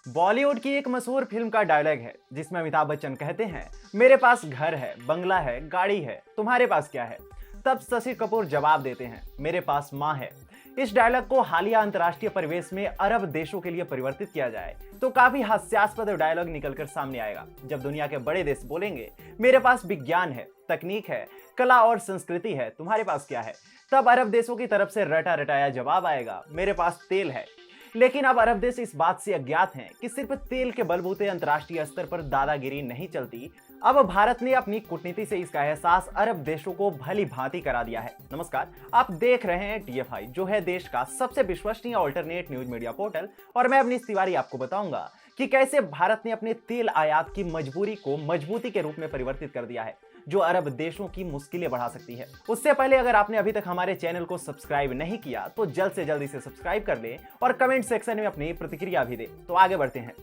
बॉलीवुड की एक मशहूर फिल्म का डायलॉग है जिसमें अमिताभ बच्चन कहते हैं, मेरे पास घर है, बंगला है, गाड़ी है, तुम्हारे पास क्या है? तब शशि कपूर जवाब देते हैं, मेरे पास माँ है। इस डायलॉग को हालिया अंतर्राष्ट्रीय परिवेश में अरब देशों के लिए परिवर्तित किया जाए तो काफी हास्यास्पद डायलॉग निकलकर सामने आएगा। जब दुनिया के बड़े देश बोलेंगे, मेरे पास विज्ञान है, तकनीक है, कला और संस्कृति है, तुम्हारे पास क्या है? तब अरब देशों की तरफ से रटा रटाया जवाब आएगा, मेरे पास तेल है। लेकिन अब अरब देश इस बात से अज्ञात हैं कि सिर्फ तेल के बलबूते अंतर्राष्ट्रीय स्तर पर दादागिरी नहीं चलती। अब भारत ने अपनी कूटनीति से इसका एहसास अरब देशों को भली भांति करा दिया है। नमस्कार, आप देख रहे हैं TFI, जो है देश का सबसे विश्वसनीय अल्टरनेट न्यूज मीडिया पोर्टल, और मैं अवनीश तिवारी आपको बताऊंगा कि कैसे भारत ने अपने तेल आयात की मजबूरी को मजबूती के रूप में परिवर्तित कर दिया है, जो अरब देशों की मुश्किलें बढ़ा सकती है। उससे पहले अगर आपने अभी तक हमारे चैनल को सब्सक्राइब नहीं किया तो जल्द से जल्द इसे सब्सक्राइब कर लें और कमेंट सेक्शन में अपनी प्रतिक्रिया भी दें। तो आगे बढ़ते हैं।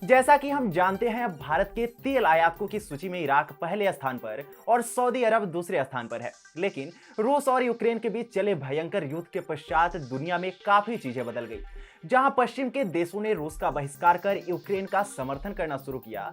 जैसा कि हम जानते हैं, भारत के तेल आयातकों की सूची में इराक पहले स्थान पर और सऊदी अरब दूसरे स्थान पर है। लेकिन रूस और यूक्रेन के बीच चले भयंकर युद्ध के पश्चात दुनिया में काफी चीजें बदल गई। जहां पश्चिम के देशों ने रूस का बहिष्कार कर यूक्रेन का समर्थन करना शुरू किया,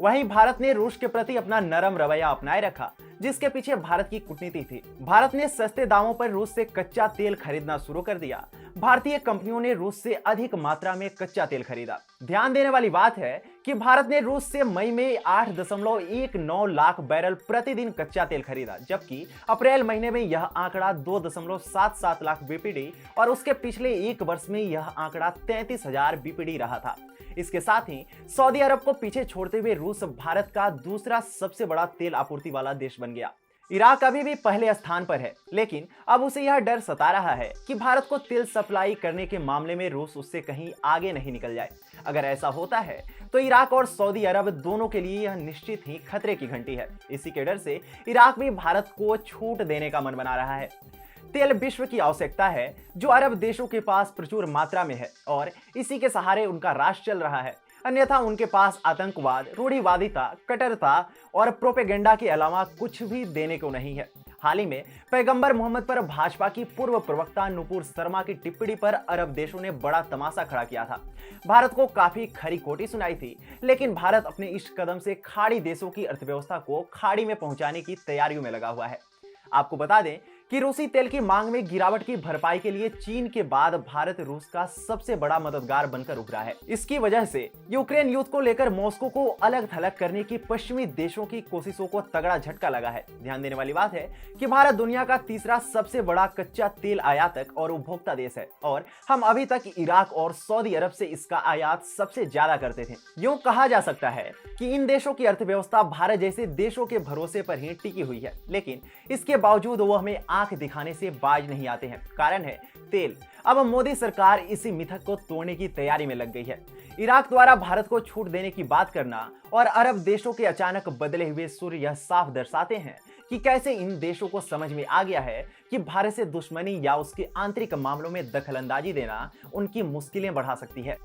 वहीं भारत ने रूस के प्रति अपना नरम रवैया अपनाए रखा, जिसके पीछे भारत की कूटनीति थी। भारत ने सस्ते दामों पर रूस से कच्चा तेल खरीदना शुरू कर दिया। भारतीय कंपनियों ने रूस से अधिक मात्रा में कच्चा तेल खरीदा। ध्यान देने वाली बात है कि भारत ने रूस से मई में 8.19 लाख बैरल प्रतिदिन कच्चा तेल खरीदा, जबकि अप्रैल महीने में यह आंकड़ा 2.77 लाख बीपीडी और उसके पिछले एक वर्ष में यह आंकड़ा 33,000 बीपीडी रहा था। इसके साथ ही सऊदी अरब को पीछे छोड़ते हुए रूस भारत का दूसरा सबसे बड़ा तेल आपूर्ति वाला देश बन गया। इराक अभी भी पहले स्थान पर है, लेकिन अब उसे यह डर सता रहा है कि भारत को तेल सप्लाई करने के मामले में रूस उससे कहीं आगे नहीं निकल जाए। अगर ऐसा होता है तो इराक और सऊदी अरब दोनों के लिए यह निश्चित ही खतरे की घंटी है। इसी के डर से इराक भी भारत को छूट देने का मन बना रहा है। तेल विश्व की आवश्यकता है, जो अरब देशों के पास प्रचुर मात्रा में है और इसी के सहारे उनका राष्ट्र चल रहा है। अन्यथा उनके पास आतंकवाद, रूढ़िवादिता, कट्टरता और प्रोपेगेंडा के अलावा कुछ भी देने को नहीं है। हाल ही में पैगंबर मोहम्मद पर भाजपा की पूर्व प्रवक्ता नुपुर शर्मा की टिप्पणी पर अरब देशों ने बड़ा तमाशा खड़ा किया था। भारत को काफी खरी खोटी सुनाई थी, लेकिन भारत अपने इस कदम से खाड़ी देशों की अर्थव्यवस्था को खाड़ी में पहुंचाने की तैयारियों में लगा हुआ है। आपको बता दें कि रूसी तेल की मांग में गिरावट की भरपाई के लिए चीन के बाद भारत रूस का सबसे बड़ा मददगार बनकर उभरा है। इसकी वजह से यूक्रेन युद्ध को लेकर मॉस्को को अलग थलग करने की पश्चिमी देशों की कोशिशों को तगड़ा झटका लगा है। ध्यान देने वाली बात है कि भारत दुनिया का तीसरा सबसे बड़ा कच्चा तेल आयातक और उपभोक्ता देश है, और हम अभी तक इराक और सऊदी अरब से इसका आयात सबसे ज्यादा करते थे। यूं कहा जा सकता है कि इन देशों की अर्थव्यवस्था भारत जैसे देशों के भरोसे पर ही टिकी हुई है, लेकिन इसके बावजूद वो हमें आंख दिखाने से बाज नहीं आते हैं। कारण है तेल। अब मोदी सरकार इसी मिथक को तोड़ने की तैयारी में लग गई है। इराक द्वारा भारत को छूट देने की बात करना और अरब देशों के अचानक बदले हुए सुर यह साफ दर्शाते हैं कि कैसे इन देशों को समझ में आ गया है कि भारत से दुश्मनी या उसके आंतरिक मामलों में दखलंदाजी देना उनकी मुश्किलें बढ़ा सकती है।